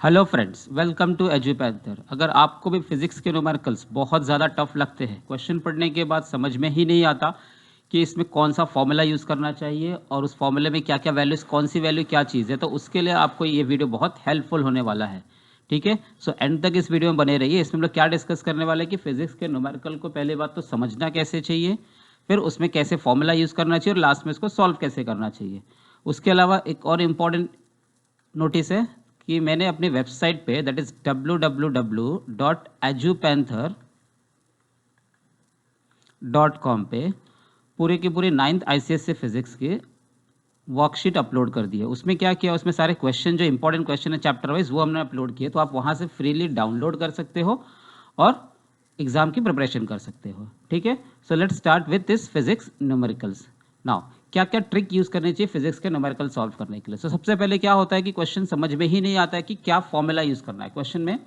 Hello friends, welcome to Edupanther. अगर आपको भी फिजिक्स के न्यूमेरिकल्स बहुत ज़्यादा टफ लगते हैं, क्वेश्चन पढ़ने के बाद समझ में ही नहीं आता कि इसमें कौन सा फॉर्मूला यूज़ करना चाहिए और उस फॉर्मूले में क्या क्या वैल्यूज़, कौन सी वैल्यू क्या चीज़ है, तो उसके लिए आपको ये वीडियो बहुत हेल्पफुल होने वाला है। ठीक है, सो एंड तक इस वीडियो में बने रहिए। इसमें हम लोग क्या डिस्कस करने वाले हैं कि फिजिक्स के न्यूमेरिकल को पहले बात तो समझना कैसे चाहिए, फिर उसमें कैसे फॉर्मूला यूज़ करना चाहिए और लास्ट में इसको सॉल्व कैसे करना चाहिए। उसके अलावा एक और इम्पॉर्टेंट नोटिस है कि मैंने अपनी वेबसाइट पे दैट इज www.edupanther.com पे पूरे की पूरी 9th ICSE फिजिक्स की वर्कशीट अपलोड कर दी है। उसमें क्या किया, उसमें सारे क्वेश्चन जो इंपॉर्टेंट क्वेश्चन है चैप्टर वाइज वो हमने अपलोड किए, तो आप वहाँ से फ्रीली डाउनलोड कर सकते हो और एग्जाम की प्रिपरेशन कर सकते हो। ठीक है, so let's start with this physics numericals. Now क्या क्या ट्रिक यूज़ करनी चाहिए फिजिक्स के न्यूमेरिकल सॉल्व करने के लिए। सो सबसे पहले क्या होता है कि क्वेश्चन समझ में ही नहीं आता है कि क्या फॉर्मूला यूज़ करना है, क्वेश्चन में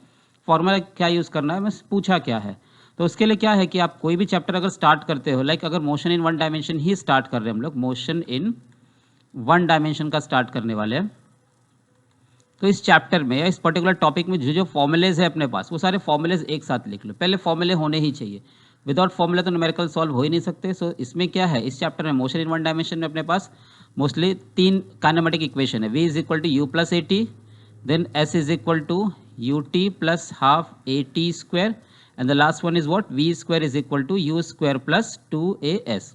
फॉर्मूला क्या यूज़ करना है, बस पूछा क्या है। तो उसके लिए क्या है कि आप कोई भी चैप्टर अगर स्टार्ट करते हो, लाइक अगर motion in one dimension he start कर रहे हैं हम लोग, मोशन इन वन डायमेंशन का स्टार्ट करने वाले हैं, तो इस चैप्टर में या इस पर्टिकुलर टॉपिक में जो जो फॉर्मूलेज है अपने पास, वो सारे फॉर्मूलेज एक साथ लिख लो। पहले फॉर्मूले होने ही चाहिए, विदाउट फॉर्मूला तो न्यूमेरिकल सॉल्व हो ही नहीं सकते। सो इसमें क्या है, इस चैप्टर में मोशन इन वन डायमेंशन में अपने पास मोस्टली 3 काइनेमेटिक इक्वेशन है। v is equal to u plus a t, then s is equal to u t plus half a t square, and the last one is what, v square is equal to u square plus 2as।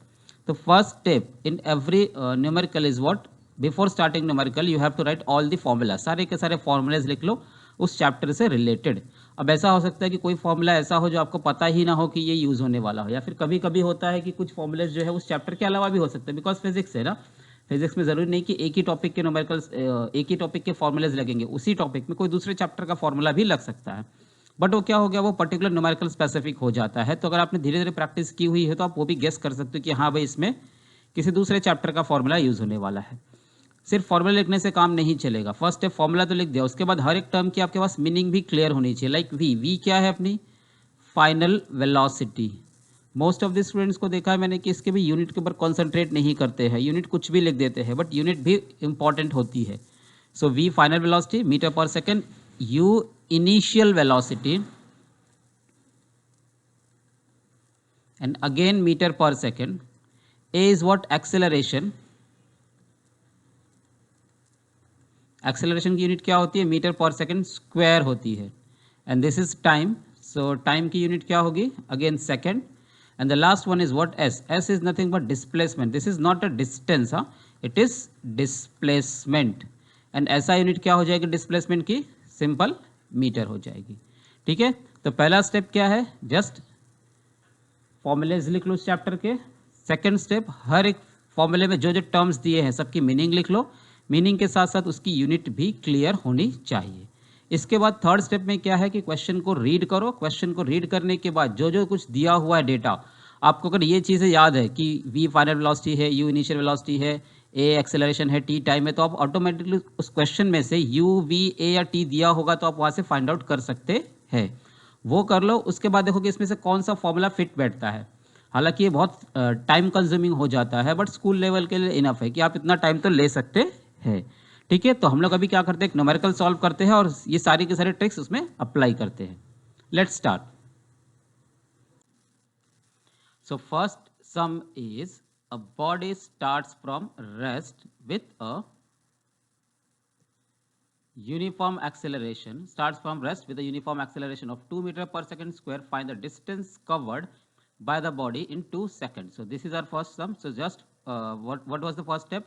तो first step in every numerical is what, before starting numerical you have to write all the formula, सारे के सारे formulas लिख लो उस chapter से related. अब ऐसा हो सकता है कि कोई फॉर्मूला ऐसा हो जो आपको पता ही ना हो कि ये यूज़ होने वाला हो, या फिर कभी कभी होता है कि कुछ फॉर्मूलाज जो है उस चैप्टर के अलावा भी हो सकते हैं, बिकॉज फिजिक्स है ना। फिजिक्स में ज़रूरी नहीं कि एक ही टॉपिक के न्यूमेरिकल्स, एक ही टॉपिक के फॉर्मूलाज लगेंगे, उसी टॉपिक में कोई दूसरे चैप्टर का फॉर्मूला भी लग सकता है, बट वो क्या हो गया, वो पर्टिकुलर न्यूमेरिकल स्पेसिफिक हो जाता है। तो अगर आपने धीरे धीरे प्रैक्टिस की हुई है तो आप वो भी गेस कर सकते हो कि हाँ भाई इसमें किसी दूसरे चैप्टर का फॉर्मूला यूज़ होने वाला है। सिर्फ फॉर्मूला लिखने से काम नहीं चलेगा। फर्स्ट स्टेप फॉर्मूला तो लिख दिया, उसके बाद हर एक टर्म की आपके पास मीनिंग भी क्लियर होनी चाहिए। लाइक वी क्या है, अपनी final velocity. Most of the students को देखा है मैंने कि इसके भी यूनिट के ऊपर कॉन्सेंट्रेट नहीं करते हैं, यूनिट कुछ भी लिख देते हैं, बट यूनिट भी इंपॉर्टेंट होती है। So V final velocity metre per second, U initial velocity, and again meter per second. A is what, acceleration, acceleration की यूनिट क्या होती है, मीटर पर सेकेंड स्क्वायर होती है, and this is time, so time की unit क्या होगी, again second, and the last one is what, S. S is nothing but displacement, this is not a distance, हाँ, it is displacement, and ऐसा unit क्या हो जाएगी displacement की, simple metre हो जाएगी। ठीक है, तो पहला स्टेप क्या है, जस्ट फॉर्मूलेज लिख लो उस चैप्टर के। सेकंड स्टेप, हर एक फॉर्मूले में जो जो टर्म्स दिए हैं सबकी मीनिंग लिख लो, मीनिंग के साथ साथ उसकी यूनिट भी क्लियर होनी चाहिए। इसके बाद थर्ड स्टेप में क्या है कि क्वेश्चन को रीड करो। क्वेश्चन को रीड करने के बाद जो जो कुछ दिया हुआ है डेटा, आपको अगर ये चीज़ें याद है कि v फाइनल वेलोसिटी है, u इनिशियल वेलोसिटी है, a एक्सेलरेशन है, t टाइम है, तो आप ऑटोमेटिकली उस क्वेश्चन में से u v a या t दिया होगा तो आप वहाँ से फाइंड आउट कर सकते हैं। वो कर लो, उसके बाद देखो कि इसमें से कौन सा फॉर्मूला फिट बैठता है। हालांकि ये बहुत टाइम कंज्यूमिंग हो जाता है, बट स्कूल लेवल के लिए इनफ है कि आप इतना टाइम तो ले सकते हैं। ठीक है, तो हम लोग अभी क्या करते हैं, एक न्यूमेरिकल सॉल्व करते हैं और ये सारी के सारे ट्रिक्स उसमें अप्लाई करते हैं। Let's start. So first some is, a body starts from rest with a uniform acceleration, starts from rest with a uniform acceleration of 2 meter per second square. Find the distance covered by the body in 2 seconds. So this is our first sum. So just what was the first step,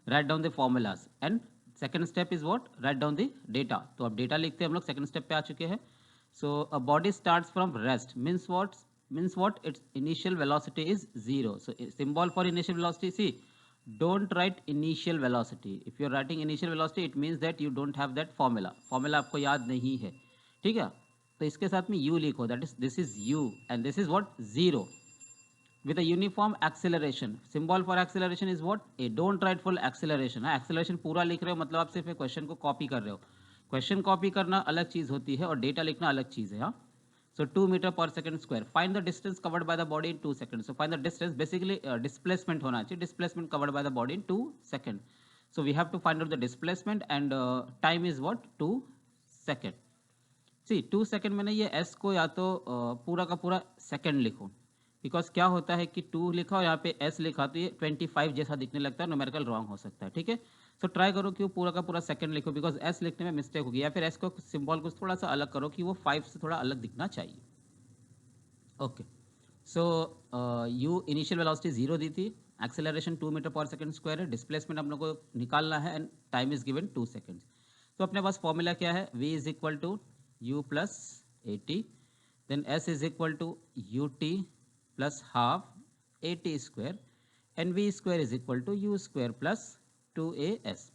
write down the formulas, and second step is what, write down the data. तो अब data लिखते हैं हम लोग, second step पे आ चुके हैं। So a body starts from rest means what, its initial velocity is 0. So symbol for initial velocity, see, don't write initial velocity. If you are writing initial velocity it means that you don't have that formula आपको याद नहीं है। ठीक है, तो इसके साथ में u लिखो, that is this is u and this is what, 0 with a uniform acceleration. Symbol for acceleration is what, a. Don't write full acceleration, acceleration पूरा लिख रहे हो मतलब आप सिर्फ क्वेश्चन को कॉपी कर रहे हो। क्वेश्चन कॉपी करना अलग चीज होती है और डेटा लिखना अलग चीज है। हाँ, so 2 meter per second square. Find the distance covered by the body in 2 seconds. So find the distance, basically displacement होना चाहिए, displacement covered by the body in 2 seconds. So we have to find out the displacement and time is what, 2 second. See 2 second मैंने ये s को या तो पूरा का पूरा सेकेंड लिखूँ, बिकॉज क्या होता है कि 2 लिखा और यहाँ पे s लिखा तो ये 25 जैसा दिखने लगता है, न्यूमेरिकल रॉन्ग हो सकता है। ठीक है, सो ट्राई करो कि वो पूरा का पूरा सेकेंड लिखो, बिकॉज s लिखने में मिस्टेक होगी, या फिर s को सिंबल को थोड़ा सा अलग करो कि वो 5 से थोड़ा अलग दिखना चाहिए। Okay, so u initial velocity 0 दी थी, acceleration 2 metre per second square है, डिस्प्लेसमेंट हम लोग को निकालना है and time is given 2 seconds. तो अपने पास फॉर्मूला क्या है, v is equal to u plus a t, then s is equal to u t plus half a t square and v square is equal to u square plus 2as।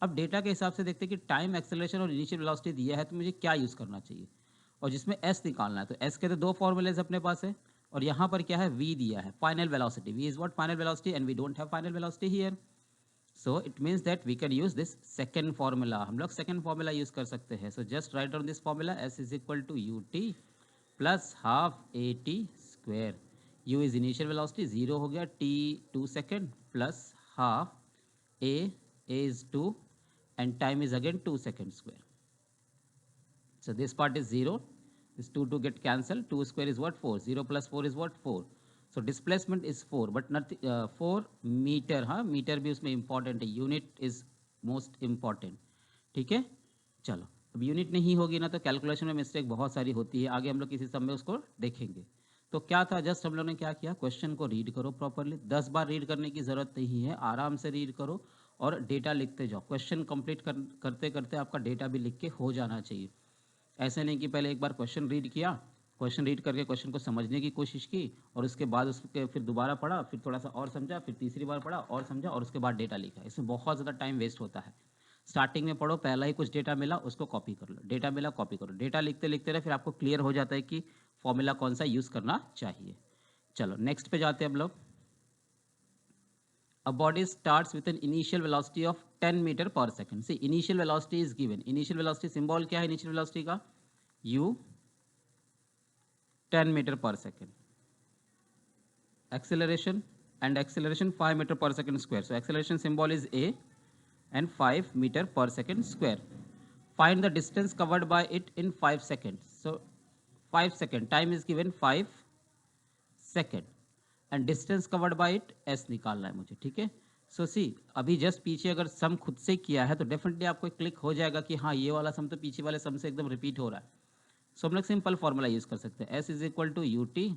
अब data के हिसाब से देखते हैं कि time, acceleration और initial velocity दिया है तो मुझे क्या यूज़ करना चाहिए, और जिसमें s निकालना है। तो s के तो दो फॉर्मूलेज अपने पास है, और यहाँ पर क्या है, v दिया है, final velocity. v is what, final velocity, and we don't have final velocity here, so it means that we can use this second formula. हम लोग सेकेंड फॉर्मूला यूज कर सकते हैं। So just write down this formula, s is equal to u t plus half a t square. u is initial velocity 0 हो गया, t 2 second plus half a is 2 and time is again 2 second square. So this part is 0, this 2 get cancelled, 2 square is what, 4, 0 plus 4 is what, 4. So displacement is 4 but not 4 meter, हाँ metre भी उसमें important है, unit is most important. ठीक है, चलो अब unit नहीं होगी ना तो कैलकुलेशन में मिस्टेक बहुत सारी होती है, आगे हम लोग किसी सब में उसको देखेंगे। तो क्या था, जस्ट हम लोग ने क्या किया, क्वेश्चन को रीड करो प्रॉपरली, 10 बार रीड करने की ज़रूरत नहीं है, आराम से रीड करो और डेटा लिखते जाओ। क्वेश्चन कंप्लीट करते करते आपका डेटा भी लिख के हो जाना चाहिए। ऐसे नहीं कि पहले एक बार क्वेश्चन रीड किया, क्वेश्चन रीड करके क्वेश्चन को समझने की कोशिश की और उसके बाद उसके फिर दोबारा पढ़ा, फिर थोड़ा सा और समझा, फिर तीसरी बार पढ़ा और समझा और उसके बाद डेटा लिखा। इसमें बहुत ज़्यादा टाइम वेस्ट होता है। स्टार्टिंग में पढ़ो, पहला ही कुछ डेटा मिला उसको कॉपी कर लो, डेटा मिला कॉपी करो, डेटा लिखते लिखते रहे, फिर आपको क्लियर हो जाता है कि फॉर्मूला कौन सा यूज़ करना चाहिए। चलो नेक्स्ट पे जाते हैं हम लोग। A body starts with an initial velocity of 10 meter per second. See, initial velocity is given. Initial velocity symbol क्या है initial velocity का, u 10 meter per second. Acceleration and acceleration 5 meter per second square. So acceleration symbol is a and 5 meter per second square. Find the distance covered by it in 5 seconds. So 5 second, time is given 5 second and distance covered by it S निकालना है मुझे। ठीक है, सो सी अभी just पीछे अगर सम खुद से किया है तो डेफिनेटली आपको क्लिक हो जाएगा कि हाँ ये वाला सम तो पीछे वाले सम से एकदम रिपीट हो रहा है। सो हम लोग सिंपल फॉर्मूला यूज़ कर सकते हैं, s is equal to u t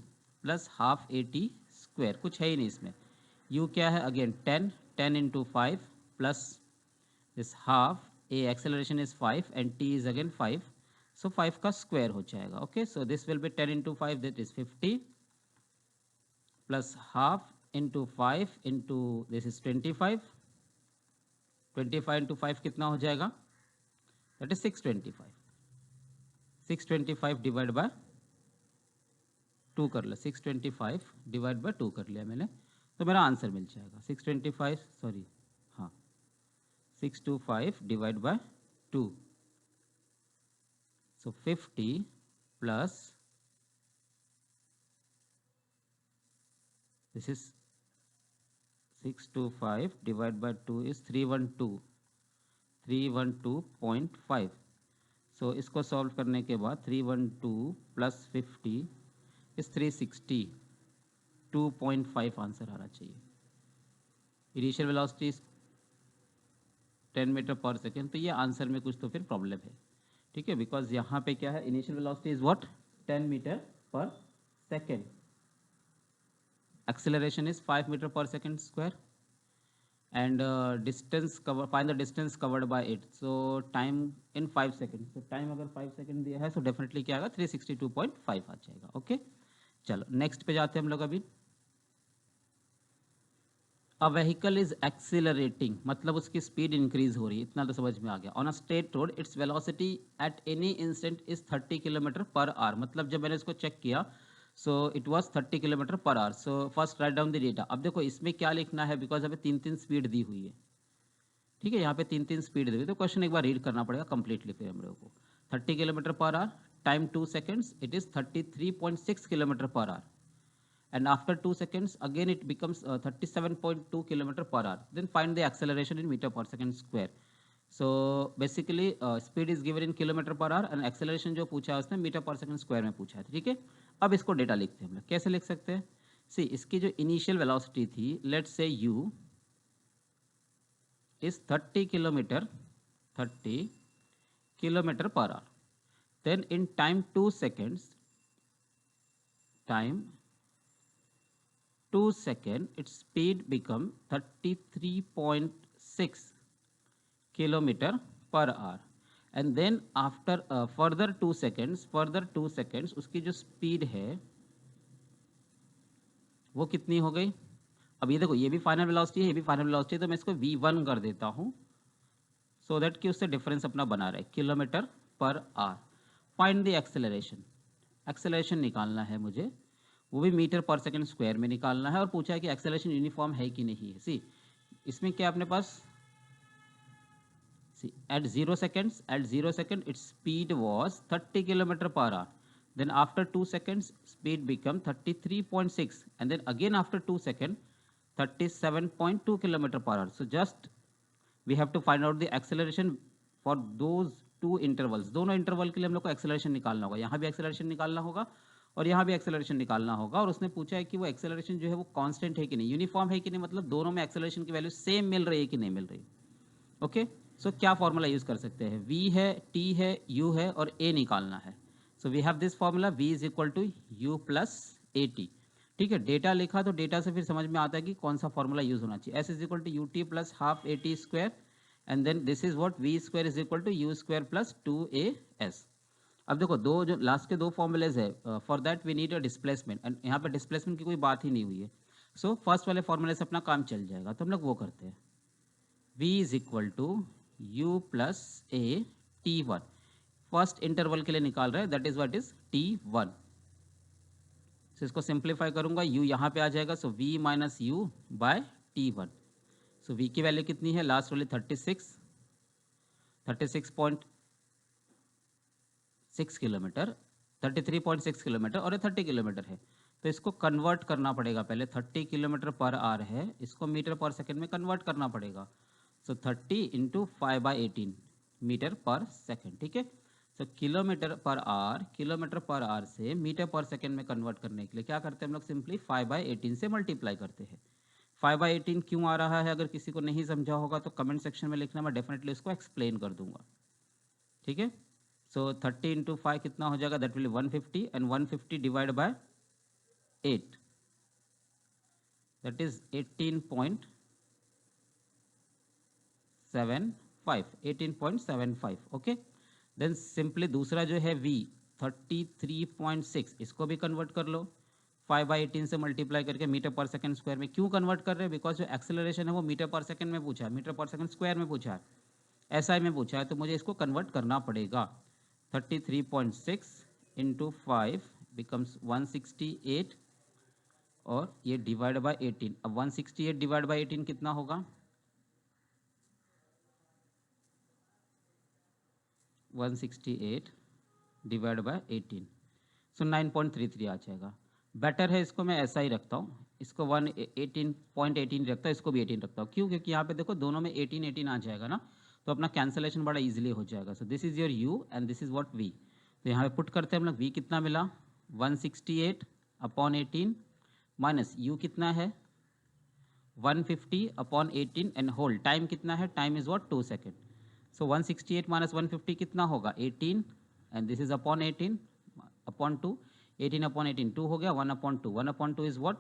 plus half a t square, कुछ है ही नहीं इसमें। यू क्या है, again 10 into 5 plus this half, a acceleration is 5 and t is again 5, so 5 का स्क्वायर हो जाएगा। Okay, so this will be 10 into 5 that is 50 plus half into 5 into this is 25, 25 into 5 कितना हो जाएगा, that is 625, 625 डिवाइड बाय 2 कर लिया, 625 divide by 2 कर लिया मैंने, तो मेरा आंसर मिल जाएगा 625, सॉरी हाँ 625 divide by 2, so 50 plus this is 625 divided by 2 is 312.5। सो इसको सॉल्व करने के बाद 312 प्लस 50 इस 362.5 आंसर आना चाहिए। Initial velocity 10 metre per second, तो ये आंसर में कुछ तो फिर प्रॉब्लम है। ठीक है, बिकॉज यहाँ पे क्या है, initial velocity is what, 10 metre per second, acceleration is 5 meter per second square and distance cover, find the distance covered by it, so time in 5 seconds, so time अगर 5 सेकेंड दिया है so definitely क्या आएगा 362.5 आ जाएगा। Okay, चलो next पे जाते हैं हम लोग। अभी अ व्हीकल इज एक्सीलरेटिंग, मतलब उसकी स्पीड इंक्रीज हो रही है, इतना तो समझ में आ गया। On a straight road its velocity at any instant is 30 kilometre per our, मतलब जब मैंने इसको चेक किया so it was 30 kilometre per hour. So first write down the data. अब देखो इसमें क्या लिखना है, बिकॉज अभी 3 स्पीड दी हुई है। ठीक है, यहाँ पे 3 स्पीड दी हुई, तो क्वेश्चन एक बार रीड करना पड़ेगा कंप्लीटली फिर हम लोगों को। 30 kilometre per our, time 2 seconds, it is 33.6 kilometre per our, and after 2 seconds again it becomes 37.2 kilometer per hour. Then find the acceleration in meter per second square. So basically speed is given in kilometre per hour and acceleration जो पूछा है उसने metre per second square में पूछा है, ठीक है। अब इसको डेटा लिखते हैं हम लोग, कैसे लिख सकते हैं? सी, इसकी जो इनिशियल वेलोसिटी थी, let's say u is 30 kilometre per hour, then in time 2 seconds, time 2 seconds, its speed become 33.6 kilometer per hour, and then after further 2 seconds उसकी जो स्पीड है वो कितनी हो गई? अब ये देखो, ये भी फाइनल वेलोसिटी है, ये भी फाइनल वेलोसिटी है, तो मैं इसको v1 कर देता हूँ सो दैट कि उससे डिफरेंस अपना बना रहे, kilometre per our. Find the acceleration, acceleration निकालना है मुझे, वो भी मीटर पर सेकंड स्क्वायर में निकालना है, और पूछा है कि एक्सेलरेशन यूनिफॉर्म है कि नहीं है। सी, इसमें क्या अपने पास, सी at 0 seconds its speed was 30 kilometer per hour, then after 2 seconds speed become 33.6, and then again after 2 seconds 37.2 kilometer per hour. So just we have to find out the acceleration for those two intervals, दोनों interval के लिए हम लोग को acceleration निकालना होगा, यहाँ भी एक्सेलरेशन निकालना होगा और यहाँ भी एक्सेलरेशन निकालना होगा। और उसने पूछा है कि वो एक्सेलरेशन जो है वो कांस्टेंट है कि नहीं, यूनिफॉर्म है कि नहीं, मतलब दोनों में एक्सेलरेशन की वैल्यू सेम मिल रही है कि नहीं मिल रही। ओके, सो क्या फॉर्मूला यूज कर सकते हैं? v है, t है, u है और a निकालना है। So we have this formula, v is equal to u plus a t. ठीक है, डेटा लिखा तो डेटा से फिर समझ में आता है कि कौन सा फॉर्मूला यूज होना चाहिए। s is equal to u t plus half a t square, and then this is what v square is equal to u square plus 2as। अब देखो, दो जो लास्ट के दो फॉर्मूलेज है, for that we need a displacement, and यहाँ पे displacement की कोई बात ही नहीं हुई है। सो फर्स्ट वाले फॉर्मूले से अपना काम चल जाएगा, तो हम लोग वो करते हैं। v is equal to u plus a t one, first interval के लिए निकाल रहे हैं, that is what is t1। So इसको सिंप्लीफाई करूंगा, u यहाँ पे आ जाएगा, so v minus u by t1। So v की वैल्यू कितनी है, लास्ट वाली 36.6 किलोमीटर, 33.6 किलोमीटर, और ये 30 किलोमीटर है, तो इसको कन्वर्ट करना पड़ेगा पहले। 30 किलोमीटर पर आवर है, इसको मीटर पर सेकंड में कन्वर्ट करना पड़ेगा। सो 30 इंटू 5/18 मीटर पर सेकंड, ठीक है। सो किलोमीटर पर आवर से मीटर पर सेकंड में कन्वर्ट करने के लिए क्या करते हैं हम लोग, सिंपली 5/18 से मल्टीप्लाई करते हैं। 5/18 क्यों आ रहा है, अगर किसी को नहीं समझा होगा तो कमेंट सेक्शन में लिखना, मैं डेफिनेटली इसको एक्सप्लेन कर दूंगा, ठीक है। सो 30 इंटू 5 कितना हो जाएगा, that will 150, and 150 divide by 8, that is 18.75, okay. Then simply दूसरा जो है v 33.6, इसको भी कन्वर्ट कर लो 5/18 से मल्टीप्लाई करके मीटर पर सेकंड स्क्वायर में। क्यों कन्वर्ट कर रहे हैं, बिकॉज जो एक्सेलरेशन है वो मीटर पर सेकंड में पूछा है, मीटर पर सेकंड स्क्वायर में पूछा है, एसआई में पूछा है, तो मुझे इसको कन्वर्ट करना पड़ेगा। 33.6 इंटू 5 बिकम्स 168, और ये डिवाइड बाय 18। अब 168 डिवाइड बाय 18 कितना होगा, 168 डिवाइड बाय 18, सो 9.33 आ जाएगा। बेटर है इसको मैं ऐसा ही रखता हूँ, इसको 18.18 रखता हूँ, इसको भी 18 रखता हूँ। क्यों? क्योंकि यहाँ पे देखो दोनों में 18 आ जाएगा ना, तो अपना कैंसलेशन बड़ा इजीली हो जाएगा। सो this is your u and this is what v। तो यहाँ पे पुट करते हैं हम लोग, v कितना मिला 168/18 माइनस u कितना है 150/18 एंड होल टाइम कितना है, time is what 2 second. So 168 minus 150 कितना होगा 18, and this is upon 18 upon 2, 18/18 2 हो गया, 1/2, 1/2 is what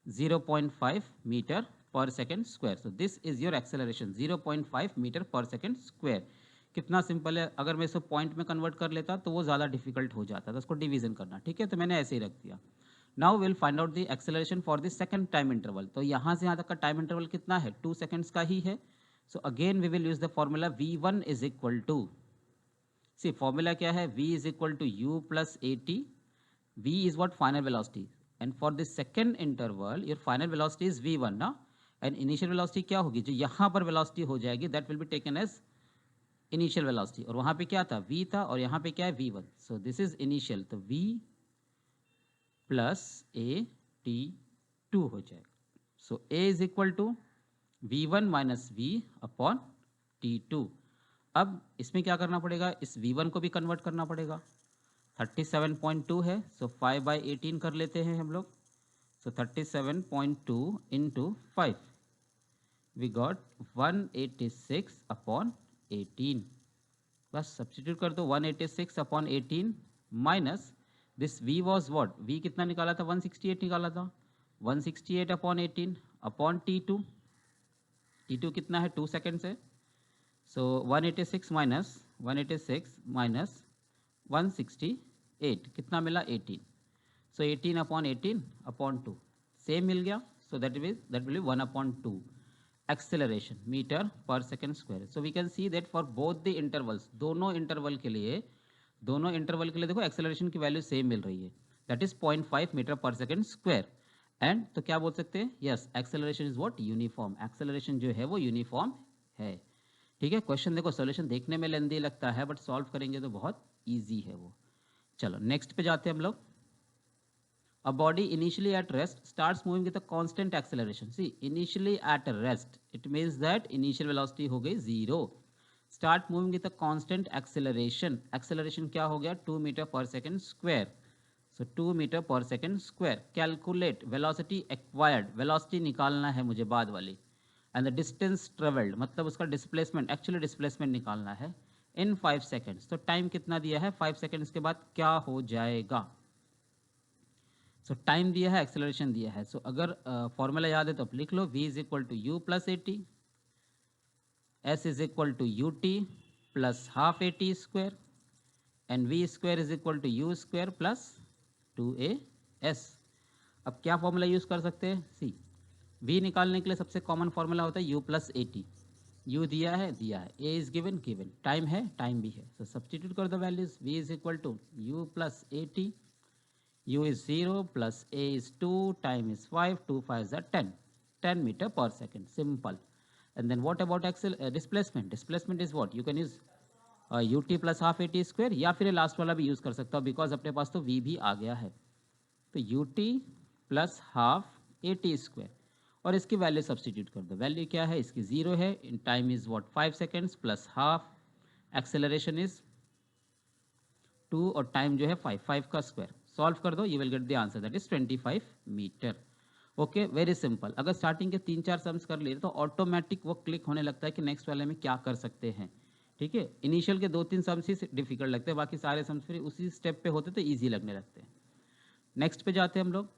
0.5 metre per second square. So this is your acceleration 0.5 metre per second square. कितना simple है, अगर मैं इसको पॉइंट में कन्वर्ट कर लेता तो वो ज़्यादा डिफिकल्ट हो जाता था, उसको डिवीजन करना, ठीक है। तो मैंने ऐसे ही रख दिया। Now will find out the acceleration for the second time interval. तो यहाँ से यहाँ तक का टाइम इंटरवल कितना है, 2 सेकेंड्स का ही है। So again we will use the formula v1 is equal to, see formula क्या है, v is equal to u plus a t. v is what final velocity, and for the second interval your final velocity is v1 ना, and initial velocity क्या होगी, जो यहाँ पर velocity हो जाएगी that will be taken as initial velocity, और वहाँ पे क्या था v था, और यहाँ पे क्या है v1, so this is initial, तो v प्लस a t2 हो जाएगा। so a is equal to v1 minus v upon T2। अब इसमें क्या करना पड़ेगा, इस V1 को भी कन्वर्ट करना पड़ेगा। 37.2 है, सो 5/18 कर लेते हैं हम लोग। सो 37.2 इंटू 5 वी गॉट 186/18। बस सब्स्टिट्यूट कर दो, 186/18 minus this V was what, V कितना निकाला था, 168 निकाला था, 168/18 अपॉन T2। T2 कितना है, 2 सेकेंड्स है। सो 186 माइनस 168 कितना मिला, 18। सो 18/18/2 सेम मिल गया। So that will 1/2 acceleration metre per second square. So we can see that for both the intervals, दोनों इंटरवल के लिए देखो एक्सेलरेशन की वैल्यू सेम मिल रही है, that is 0.5 metre per second square. And तो क्या बोल सकते हैं, yes acceleration is what, uniform. Acceleration जो है वो यूनिफॉर्म है। ठीक है, क्वेश्चन देखो सोल्यूशन देखने में लेंदी लगता है बट सॉल्व करेंगे तो बहुत ईजी है वो। चलो नेक्स्ट पे जाते हैं हम लोग। A body initially at rest starts moving with a constant acceleration. See, initially at rest, it means that initial velocity हो गई 0. Start moving with a constant acceleration. Acceleration क्या हो गया, 2 metre per second square. So 2 metre per second square. Calculate velocity acquired. Velocity निकालना है मुझे बाद वाली। And the distance traveled, मतलब उसका डिस्प्लेसमेंट, एक्चुअली डिस्प्लेसमेंट निकालना है in 5 सेकेंड्स। तो टाइम कितना दिया है, 5 सेकेंड्स के बाद क्या हो जाएगा। सो टाइम दिया है, एक्सेलरेशन दिया है। सो अगर फॉर्मूला याद है तो आप लिख लो, v is equal to u plus a t, s is equal to u t plus half a t square, and v square is equal to u square plus 2as। अब क्या फॉर्मूला यूज़ कर सकते हैं, सी v निकालने के लिए सबसे common formula होता है u plus a t. U दिया है, ए इज गिवन, टाइम है, टाइम भी है। सो सब्सटीट्यूट कर दो values, v is equal to u plus a t, u is 0 plus a is 2, time is 5, 2 5 are 10 meter per second, simple. And then what about displacement? Displacement is what, you can use ut plus half at square, या फिर last वाला भी use कर सकता हूँ because अपने पास तो v भी आ गया है। तो ut plus half at square और इसकी वैल्यू सब्सटीट्यूट कर दो। वैल्यू क्या है इसकी, 0 है, in time is what 5 seconds plus half, acceleration is 2 और टाइम जो है 5 का स्क्वायर। सॉल्व कर दो, you will get the answer, that is 25 metre. Okay, very simple. अगर स्टार्टिंग के 3-4 सम्स कर लिए तो ऑटोमेटिक वो क्लिक होने लगता है कि नेक्स्ट वाले में क्या कर सकते हैं। ठीक है, इनिशियल के 2-3 सम्स ही डिफिकल्ट लगते हैं, बाकी सारे सम्स फिर उसी स्टेप पे होते तो ईजी लगने लगते हैं। नेक्स्ट पे जाते हैं हम लोग।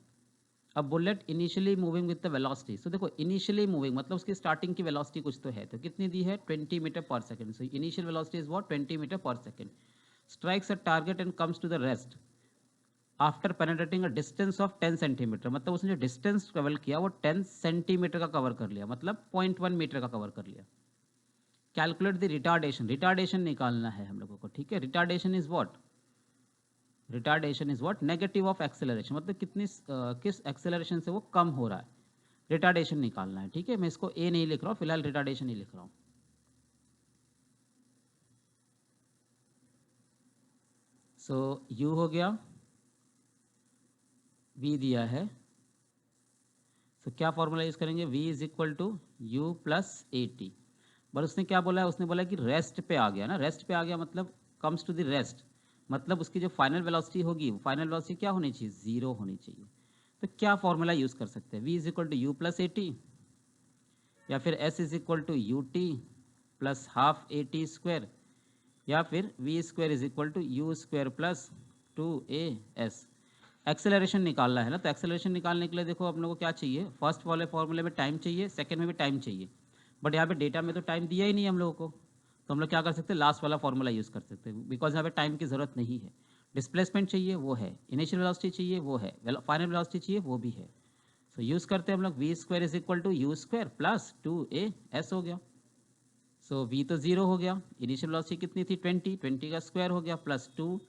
अब bullet initially moving with the velocity. So देखो इनिशियली मूविंग मतलब उसकी स्टार्टिंग की वेलोसिटी कुछ तो है, तो कितनी दी है, 20 metre per second. So initial velocity is what, 20 metre per second. Strikes a target and comes to the rest after penetrating a distance of 10 centimetre. मतलब उसने जो डिस्टेंस ट्रेवल किया वो 10 सेंटीमीटर का कवर कर लिया, मतलब 0.1 मीटर का कवर कर लिया। कैलकुलेट द रिटार्डेशन, रिटार्डेशन निकालना है हम लोगों को। ठीक है, retardation is what, retardation is what, negative of acceleration, मतलब किस एक्सेलरेशन से वो कम हो रहा है, रिटार्डेशन निकालना है। ठीक है, मैं इसको ए नहीं लिख रहा हूँ फिलहाल, रिटार्डेशन ही लिख रहा हूँ। सो यू हो गया, v दिया है, तो क्या फॉर्मूला यूज करेंगे, v is equal to u plus a t. But उसने क्या बोला है, उसने बोला कि रेस्ट पे आ गया ना, रेस्ट पे आ गया मतलब कम्स टू द रेस्ट, मतलब उसकी जो फाइनल वेलोसिटी होगी, फाइनल वेलोसिटी क्या होनी चाहिए, 0 होनी चाहिए। तो क्या फॉर्मूला यूज कर सकते हैं, v is equal to u plus a t, या फिर s is equal to u t plus half a t square, या फिर v square is equal to u square plus 2as। Acceleration निकालना है ना, तो एक्सेलरेशन निकालने के लिए देखो अपने को क्या चाहिए, फर्स्ट वाले फॉर्मूले में टाइम चाहिए, सेकंड में भी टाइम चाहिए, बट यहाँ पे डेटा में तो टाइम दिया ही नहीं हम लोगों को, तो हम लोग क्या कर सकते हैं, लास्ट वाला फॉर्मूला यूज़ कर सकते हैं बिकॉज यहाँ पे टाइम की ज़रूरत नहीं है। डिस्प्लेसमेंट चाहिए वो है, इनिशियल वेलोसिटी चाहिए वो है, फाइनल वेलोसिटी चाहिए वो भी है। सो यूज़ करते हैं हम लोग, v square is equal to u square plus 2as हो गया। सो v तो 0 हो गया, इनिशियल वेलोसिटी कितनी थी 20 का स्क्वायर हो गया प्लस 2,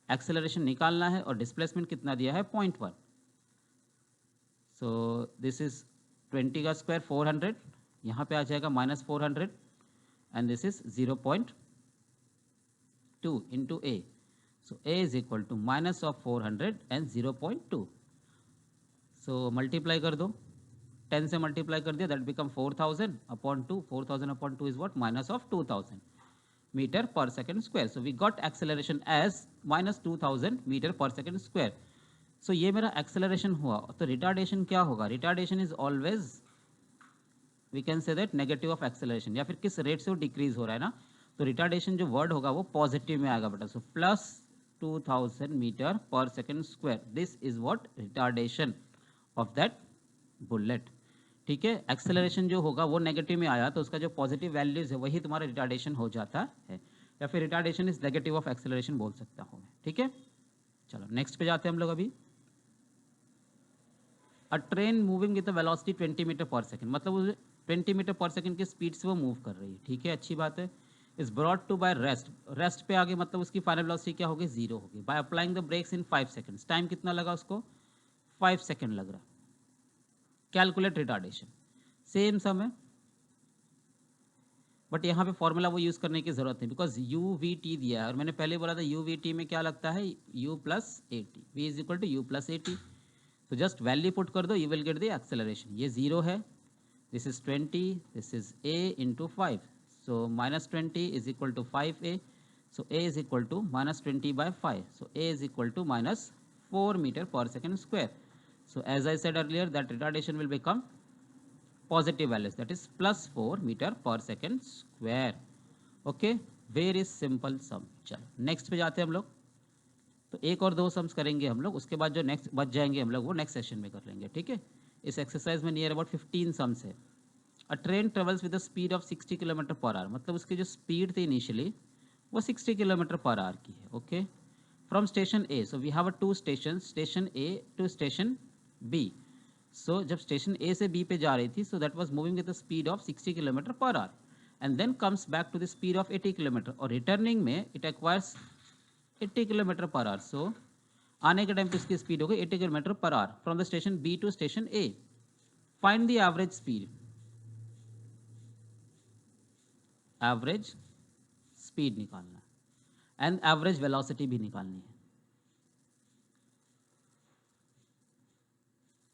एक्सेलरेशन निकालना है और डिस्प्लेसमेंट कितना दिया है 0.1। सो दिस इज 20 का स्क्वायर 400, यहाँ पे आ जाएगा -400 and this is 0.2 into a. So a is equal to minus of 400 and 0.2। So multiply कर दो, 10 से मल्टीप्लाई कर दिया, that become 4000 upon 2, 4000 upon 2 is what, minus of 2000 metre per second square. So we got acceleration as minus 2000 metre per second square. So ये मेरा acceleration हुआ. तो retardation क्या होगा? Retardation is always we can say that negative of acceleration, या फिर किस rate से वो डिक्रीज हो रहा है ना. तो रिटार्डेशन जो वर्ड होगा वो पॉजिटिव में आएगा बेटा. So plus 2000 metre per second square, this is what retardation of that bullet. ठीक है, एक्सेलरेशन जो होगा वो नेगेटिव में आया तो उसका जो पॉजिटिव वैल्यूज है वही तुम्हारा रिटार्डेशन हो जाता है, या फिर retardation is negative of acceleration बोल सकता हूँ. ठीक है, चलो नेक्स्ट पे जाते हैं हम लोग. अभी a train moving with velocity 20 metre per second, मतलब 20 मीटर पर सेकंड की स्पीड से वो मूव कर रही है. ठीक है, अच्छी बात है. Is brought to by rest, rest पे आगे मतलब उसकी फाइनल वेलोसिटी क्या होगी, 0 होगी. By applying the brakes in 5 seconds, time कितना लगा उसको, 5 सेकंड लग रहा. कैलकुलेट रिटार्डेशन, सेम समय, बट यहाँ पे फॉर्मूला वो यूज़ करने की जरूरत नहीं, बिकॉज यू वी टी दिया है और मैंने पहले बोला था यू वी टी में क्या लगता है, u plus a t, v is equal to u plus a t. तो जस्ट वैल्यू पुट कर दो, you will get the acceleration. ये 0 है, this is 20, this is a into 5, so minus 20 is equal to 5a, so a is equal to minus 20 by 5, so a is equal to minus 4 meter per second square. So as I said earlier, that retardation will become positive values, that is plus 4 meter per second square. Okay, very simple sum. चलो next पे जाते हैं हम लोग. तो एक और 2 sums करेंगे हम लोग, उसके बाद जो नेक्स्ट बच जाएंगे हम लोग वो नेक्स्ट सेशन में कर लेंगे. ठीक है, इस एक्सरसाइज में नियर अबाउट 15 सम्स है. अ train travels with the speed of 60 kilometre per our, मतलब उसकी जो स्पीड थी इनिशियली वो 60 किलोमीटर पर आवर की है. Okay, from station A, so we have a 2 station, station A to station B. So जब station A से B पे जा रही थी, so that was moving with the speed of 60 kilometre per hour and then comes back to the speed of 80 kilometre, और returning में it acquires 80 kilometre per hour. So आने के टाइम पे इसकी स्पीड हो गई 80 kilometre per hour from the station B to station A. Find the average speed, average speed निकालना है एंड एवरेज वेलोसिटी भी निकालनी है.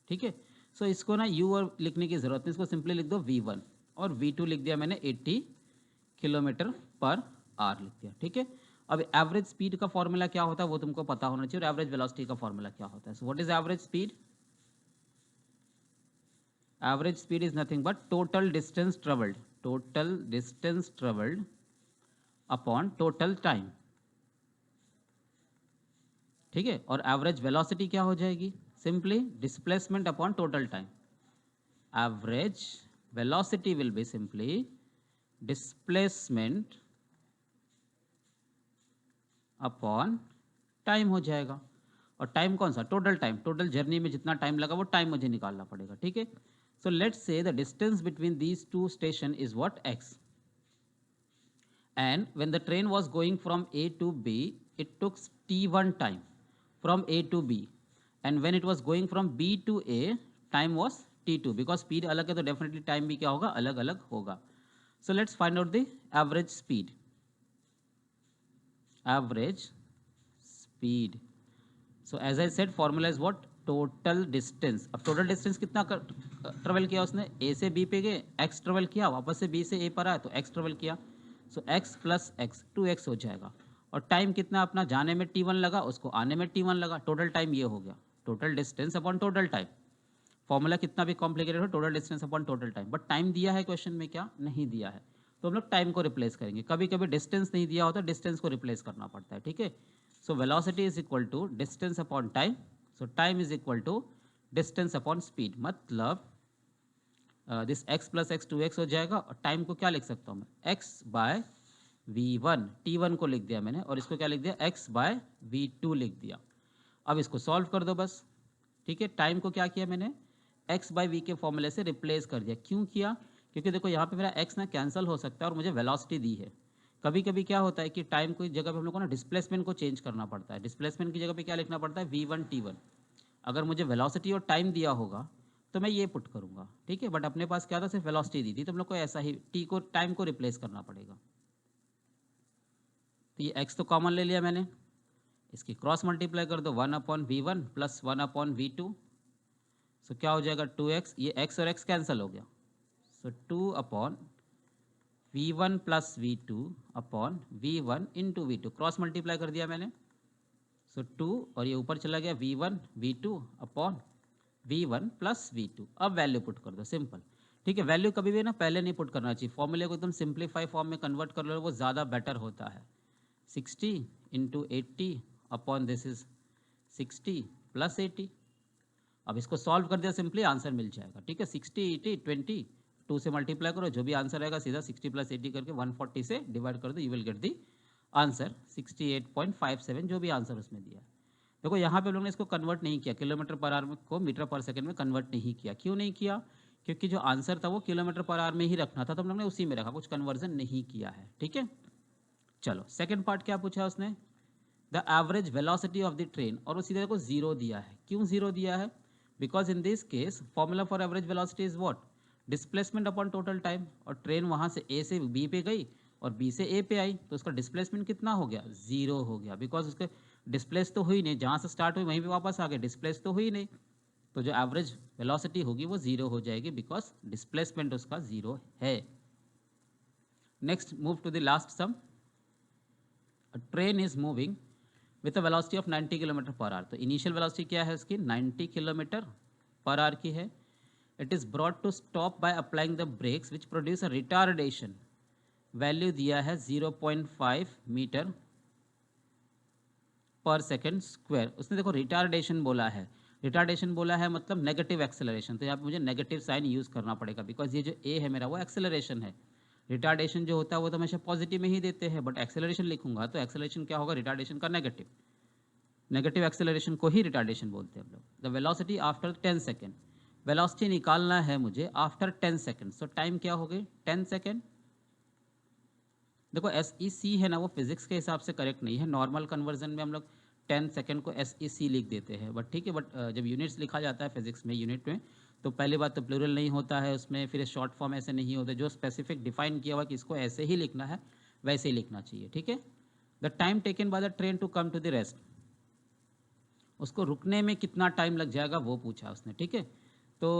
ठीक है, सो इसको ना यू और लिखने की जरूरत नहीं, इसको सिंपली लिख दो v1 और v2 लिख दिया मैंने 80 किलोमीटर पर आवर लिख दिया. ठीक है, अब एवरेज स्पीड का फॉर्मूला क्या होता है वो तुमको पता होना चाहिए, और एवरेज वेलोसिटी का फॉर्मूला क्या होता है. So what is average speed? Average speed is nothing but total distance travelled, total distance travelled upon total time. ठीक है, और एवरेज वेलोसिटी क्या हो जाएगी, simply displacement upon total time. Average velocity will be simply displacement upon time हो जाएगा. और time कौन सा, टोटल टाइम, टोटल जर्नी में जितना टाइम लगा वो टाइम मुझे निकालना पड़ेगा. ठीक है, so let's say the distance between these 2 station is what, x, and when the train was going from A to B, it took t1 time from A to B, and when it was going from B to A, time was t2, because speed अलग है तो definitely time भी क्या होगा, अलग अलग होगा. So let's find out the average speed. Average speed. So as I said, formula is what, total distance. अब total distance कितना ट्रेवल किया उसने, A से B पे गए, x ट्रेवल किया, वापस से B से A पर आया तो x ट्रेवल किया. सो x प्लस एक्स 2x हो जाएगा. और टाइम कितना अपना, जाने में t1 लगा, उसको आने में t1 लगा, टोटल टाइम ये हो गया. Total distance upon total time. Formula कितना भी कॉम्प्लिकेटेड हो, total distance upon total time. But time दिया है क्वेश्चन में, क्या नहीं दिया है, तो हम लोग टाइम को रिप्लेस करेंगे. कभी कभी डिस्टेंस नहीं दिया होता, डिस्टेंस को रिप्लेस करना पड़ता है. ठीक है, so velocity is equal to distance upon time. So time is equal to distance upon speed, मतलब this x plus x 2x हो जाएगा. और टाइम को क्या लिख सकता हूँ मैं, x बाय v1, t1 को लिख दिया मैंने, और इसको क्या लिख दिया, x बाय v2 लिख दिया. अब इसको सॉल्व कर दो बस. ठीक है, टाइम को क्या किया मैंने, x बाय v के फॉर्मूले से रिप्लेस कर दिया. क्यों किया, क्योंकि देखो यहाँ पे मेरा x ना कैंसिल हो सकता है और मुझे वेलोसिटी दी है. कभी कभी क्या होता है कि टाइम की जगह पे हम लोग को ना डिस्प्लेसमेंट को चेंज करना पड़ता है. डिस्प्लेसमेंट की जगह पे क्या लिखना पड़ता है, v1 t1. अगर मुझे वेलोसिटी और टाइम दिया होगा तो मैं ये पुट करूँगा. ठीक है, बट अपने पास क्या था, सिर्फ वेलोसिटी दी थी, तो हम लोग को ऐसा ही t को, टाइम को रिप्लेस करना पड़ेगा. तो ये x तो कॉमन ले लिया मैंने, इसकी क्रॉस मल्टीप्लाई कर दो, 1 upon v1 plus 1 upon v2. सो क्या हो जाएगा 2x, ये x और x कैंसिल हो गया, सो 2 upon v1 plus v2 upon v1 into v2, cross multiply कर दिया मैंने, सो 2 और ये ऊपर चला गया v1 v2 upon v1 plus v2। अब वैल्यू पुट कर दो, सिंपल। ठीक है, वैल्यू कभी भी ना पहले नहीं पुट करना चाहिए, फॉर्मूले को एकदम सिंप्लीफाई फॉर्म में कन्वर्ट कर लो, वो ज़्यादा बेटर होता है। 60 into 80 upon this is 60 plus 80। अब इसको सॉल्व कर दिया सिंपली, आंसर मिल जाएगा। ठीक है, 60 80 20, 2 से मल्टीप्लाई करो, जो भी आंसर आएगा सीधा 60 प्लस 80 करके 140 से डिवाइड कर दो, you will get the answer 68.57, जो भी आंसर उसमें दिया है। देखो यहाँ पे हम लोगों ने इसको कन्वर्ट नहीं किया, किलोमीटर पर आवर में को मीटर पर सेकंड में कन्वर्ट नहीं किया। क्यों नहीं किया? क्योंकि जो आंसर था वो किलोमीटर पर आवर में ही रखना था, तो हम लोग ने उसी में रखा, कुछ कन्वर्जन नहीं किया है। ठीक है, चलो सेकंड पार्ट क्या पूछा उसने, the average velocity of the train, और वो सीधे देखो जीरो दिया है। क्यों जीरो दिया है? Because in this case formula for average velocity is what, displacement upon total time, और ट्रेन वहाँ से ए से बी पे गई और बी से ए पे आई, तो उसका डिस्प्लेसमेंट कितना हो गया? जीरो हो गया, बिकॉज उसके डिस्प्लेस तो हुई नहीं, जहाँ से स्टार्ट हुई वहीं पे वापस आ गए, डिस्प्लेस तो हुई नहीं, तो जो एवरेज वेलोसिटी होगी वो जीरो हो जाएगी, बिकॉज डिस्प्लेसमेंट उसका जीरो है। Next move to the last sum, a train is moving with a velocity of 90 kilometre per hour, तो इनिशियल वेलोसिटी क्या है उसकी? 90 किलोमीटर पर आवर की है। It is brought to stop by applying the brakes which produce a retardation, value दिया है 0.5 metre per second square. उसने देखो रिटार्डेशन बोला है, रिटार्डेशन बोला है मतलब नेगेटिव एक्सेलरेशन, तो यहाँ पे मुझे नेगेटिव साइन यूज़ करना पड़ेगा, बिकॉज ये जो ए है मेरा वो एक्सेलरेशन है। रिटार्डेशन जो होता है वो तो हमेशा पॉजिटिव में ही देते हैं, बट एक्सेलरेशन लिखूंगा तो एक्सेलरेशन क्या होगा? रिटार्डेशन का नेगेटिव, नेगेटिव एक्सेलरेशन को ही रिटार्डेशन बोलते हैं हम लोग। The velocity after 10 second, velocity निकालना है मुझे आफ्टर 10 सेकेंड, सो टाइम क्या हो गई? 10 सेकेंड। देखो SEC है ना, वो फिजिक्स के हिसाब से करेक्ट नहीं है, नॉर्मल कन्वर्जन में हम लोग 10 सेकेंड को SEC लिख देते हैं, बट ठीक है, बट जब यूनिट्स लिखा जाता है फिजिक्स में यूनिट में, तो पहली बात तो प्लूरल नहीं होता है उसमें, फिर शॉर्ट फॉर्म ऐसे नहीं होते, जो स्पेसिफिक डिफाइन किया हुआ कि इसको ऐसे ही लिखना है वैसे ही लिखना चाहिए। ठीक है, the time taken by the train to come to the rest, उसको रुकने में कितना टाइम लग जाएगा वो पूछा उसने। ठीक है, तो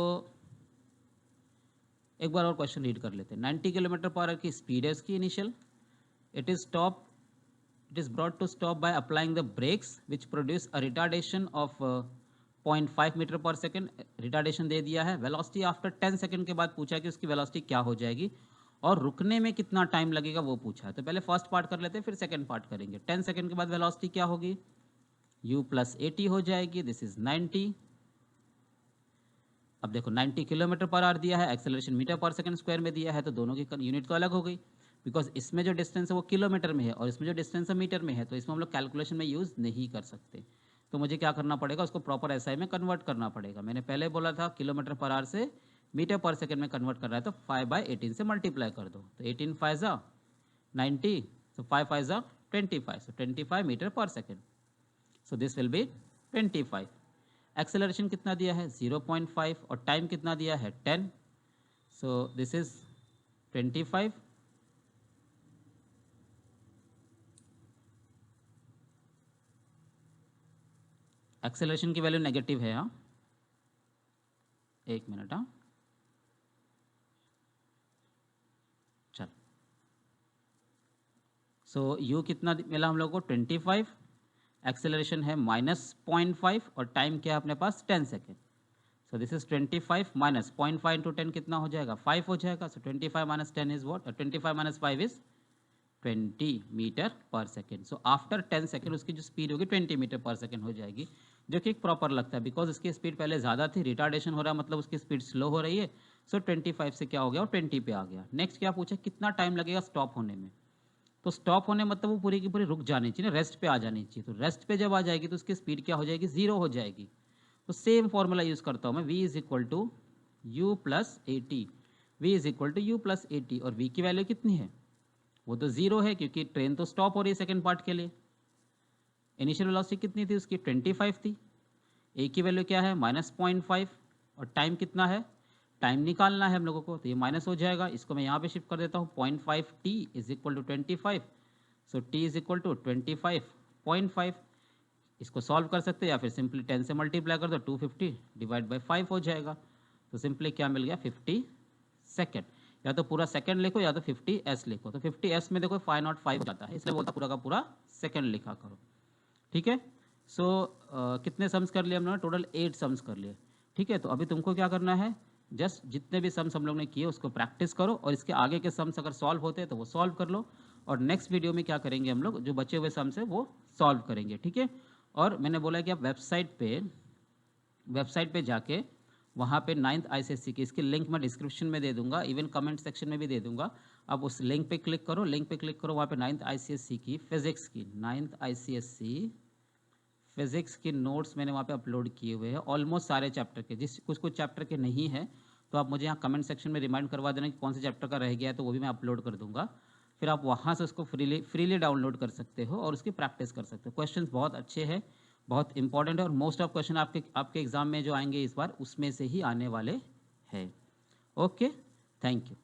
एक बार और क्वेश्चन रीड कर लेते हैं। 90 किलोमीटर पर आवर की स्पीड है उसकी initial, it is brought to stop by applying the brakes which produce a retardation of 0.5 metre per second, retardation दे दिया है। वेलोसिटी आफ्टर 10 सेकेंड के बाद पूछा कि उसकी वेलोसिटी क्या हो जाएगी और रुकने में कितना टाइम लगेगा वो पूछा है। तो पहले फर्स्ट पार्ट कर लेते हैं, फिर सेकेंड पार्ट करेंगे। 10 सेकेंड के बाद वेलोसिटी क्या होगी? u प्लस 80 हो जाएगी, दिस इज 90। अब देखो 90 किलोमीटर पर आवर दिया है, acceleration metre per second square में दिया है, तो दोनों की यूनिट तो अलग हो गई, बिकॉज इसमें जो डिस्टेंस है वो किलोमीटर में है और इसमें जो डिस्टेंस है मीटर में है, तो इसमें हम लोग कैलकुलेशन में यूज़ नहीं कर सकते। तो मुझे क्या करना पड़ेगा? उसको प्रॉपर SI में कन्वर्ट करना पड़ेगा। मैंने पहले बोला था किलोमीटर पर आवर से मीटर पर सेकेंड में कन्वर्ट कर रहा है, तो 5/18 से मल्टीप्लाई कर दो, तो 18 5 ज़ा 90, so 5 5 ज़ा 25, so 25 metre per second, so this will B 25। Acceleration कितना दिया है? 0.5, और टाइम कितना दिया है? 10, सो दिस इज 25। एक्सेलरेशन की वैल्यू नेगेटिव है, हाँ, एक मिनट, हाँ, चल। सो यू कितना मिला हम लोग को? 25, एक्सेलरेशन है -0.5 और टाइम क्या है अपने पास? 10 second. So this is 25 minus 0.5 into 10 कितना हो जाएगा? 5 हो जाएगा। So 25 minus 10 is what? 25 minus 5 is 20 metre per second. So after 10 second उसकी जो स्पीड होगी 20 मीटर पर सेकेंड हो जाएगी, जो कि प्रॉपर लगता है, बिकॉज उसकी स्पीड पहले ज़्यादा थी, रिटार्डेशन हो रहा है मतलब उसकी स्पीड स्लो हो रही है। सो 25 से क्या हो गया? और 20 पे आ गया। नेक्स्ट क्या पूछा? कितना टाइम लगेगा स्टॉप होने में? तो स्टॉप होने मतलब वो पूरी की पूरी रुक जानी चाहिए ना, रेस्ट पे आ जानी चाहिए। तो रेस्ट पे जब आ जाएगी तो उसकी स्पीड क्या हो जाएगी? जीरो हो जाएगी। तो सेम फॉर्मूला यूज़ करता हूँ मैं, v is equal to u plus 80, v is equal to u plus 80, और v की वैल्यू कितनी है? वो तो जीरो है, क्योंकि ट्रेन तो स्टॉप हो रही है सेकेंड पार्ट के लिए। इनिशियल वेलोसिटी कितनी थी उसकी? 25 थी। ए की वैल्यू क्या है? -0.5, और टाइम कितना है? टाइम निकालना है हम लोगों को, तो ये माइनस हो जाएगा, इसको मैं यहाँ पे शिफ्ट कर देता हूँ। 0.5 t is equal to 25, so t is equal to 25.5। इसको सॉल्व कर सकते हैं या फिर सिंपली 10 से मल्टीप्लाई कर दो, 250 डिवाइड बाई 5 हो जाएगा। तो सिंपली क्या मिल गया, 50 सेकेंड। या तो पूरा सेकेंड लिखो या तो 50s लिखो। तो 50s में देखो 505 जाता है, इसलिए बोलता पूरा का पूरा सेकेंड लिखा करो। ठीक है। सो कितने सम्स कर लिए हमने, टोटल 8 सम्स कर लिए। ठीक है। तो अभी तुमको क्या करना है, जस्ट जितने भी सम्स हम लोग ने किए उसको प्रैक्टिस करो, और इसके आगे के सम्स अगर सॉल्व होते हैं तो वो सॉल्व कर लो, और नेक्स्ट वीडियो में क्या करेंगे हम लोग, जो बचे हुए सम्स है वो सॉल्व करेंगे। ठीक है। और मैंने बोला कि आप वेबसाइट पे जाके वहाँ पे 9th ICSE की इसकी लिंक मैं डिस्क्रिप्शन में दे दूंगा, इवन कमेंट सेक्शन में भी दे दूंगा। आप उस लिंक पे क्लिक करो, वहाँ पे 9th ICSE की फिजिक्स की 9th ICSE फिजिक्स की नोट्स मैंने वहाँ पे अपलोड किए हुए हैं, ऑलमोस्ट सारे चैप्टर के। जिस कुछ चैप्टर के नहीं है तो आप मुझे यहाँ कमेंट सेक्शन में रिमाइंड करवा देना कि कौन से चैप्टर का रह गया है, तो वो भी मैं अपलोड कर दूंगा। फिर आप वहाँ से उसको फ्रीली डाउनलोड कर सकते हो और उसकी प्रैक्टिस कर सकते हो। क्वेश्चंस बहुत अच्छे हैं, बहुत इंपॉर्टेंट है, और मोस्ट ऑफ क्वेश्चन आपके एग्जाम में जो आएंगे इस बार उसमें से ही आने वाले हैं। Okay, thank you.